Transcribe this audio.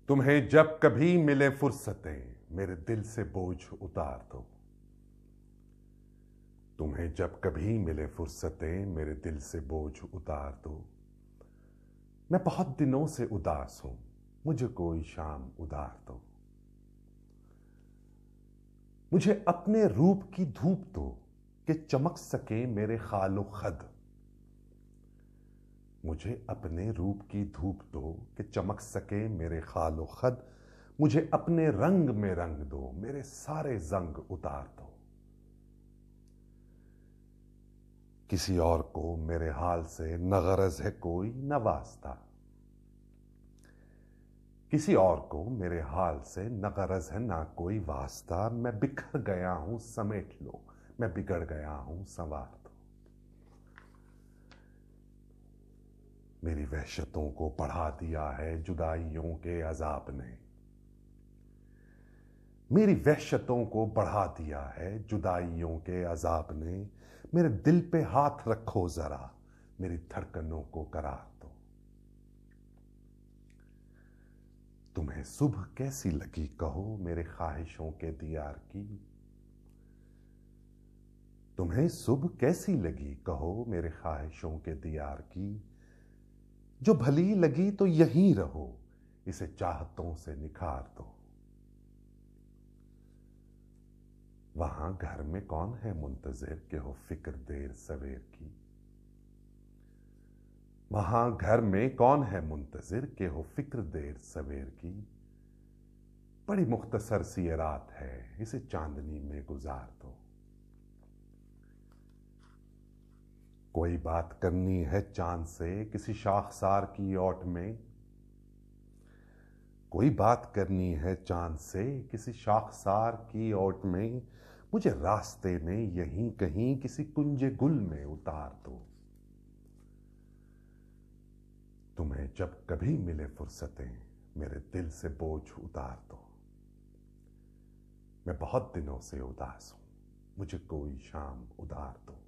तुम्हें जब कभी मिले फुर्सतें मेरे दिल से बोझ उतार दो। तुम्हें जब कभी मिले फुर्सतें मेरे दिल से बोझ उतार दो। मैं बहुत दिनों से उदास हूं, मुझे कोई शाम उधार दो। मुझे अपने रूप की धूप दो कि चमक सके मेरे खालो खद। मुझे अपने रूप की धूप दो कि चमक सके मेरे खालो खद। मुझे अपने रंग में रंग दो, मेरे सारे जंग उतार दो। किसी और को मेरे हाल से न गरज है कोई न वास्ता। किसी और को मेरे हाल से न गरज है ना कोई वास्ता। मैं बिखर गया हूं समेट लो, मैं बिगड़ गया हूं संवार दो। मेरी वहशतों को बढ़ा दिया है जुदाइयों के अजाब ने। मेरी वहशतों को बढ़ा दिया है जुदाइयों के अजाब ने। मेरे दिल पे हाथ रखो जरा, मेरी धड़कनों को करार दो। तुम्हें सुबह कैसी लगी कहो मेरे ख्वाहिशों के दियार की। तुम्हें सुबह कैसी लगी कहो मेरे ख्वाहिशों के दियार की। जो भली लगी तो यहीं रहो, इसे चाहतों से निखार दो। वहां घर में कौन है मुंतजिर के हो फिक्र देर सवेर की। वहां घर में कौन है मुंतजिर के हो फिक्र देर सवेर की। बड़ी मुख्तसर सी ये रात है, इसे चांदनी में गुजार दो। कोई बात करनी है चांद से किसी शाखसार की ओट में। कोई बात करनी है चांद से किसी शाखसार की ओट में। मुझे रास्ते में यहीं कहीं किसी कुंजे गुल में उतार दो। तुम्हें जब कभी मिले फुर्सतें मेरे दिल से बोझ उतार दो। मैं बहुत दिनों से उदास हूं, मुझे कोई शाम उधार दो।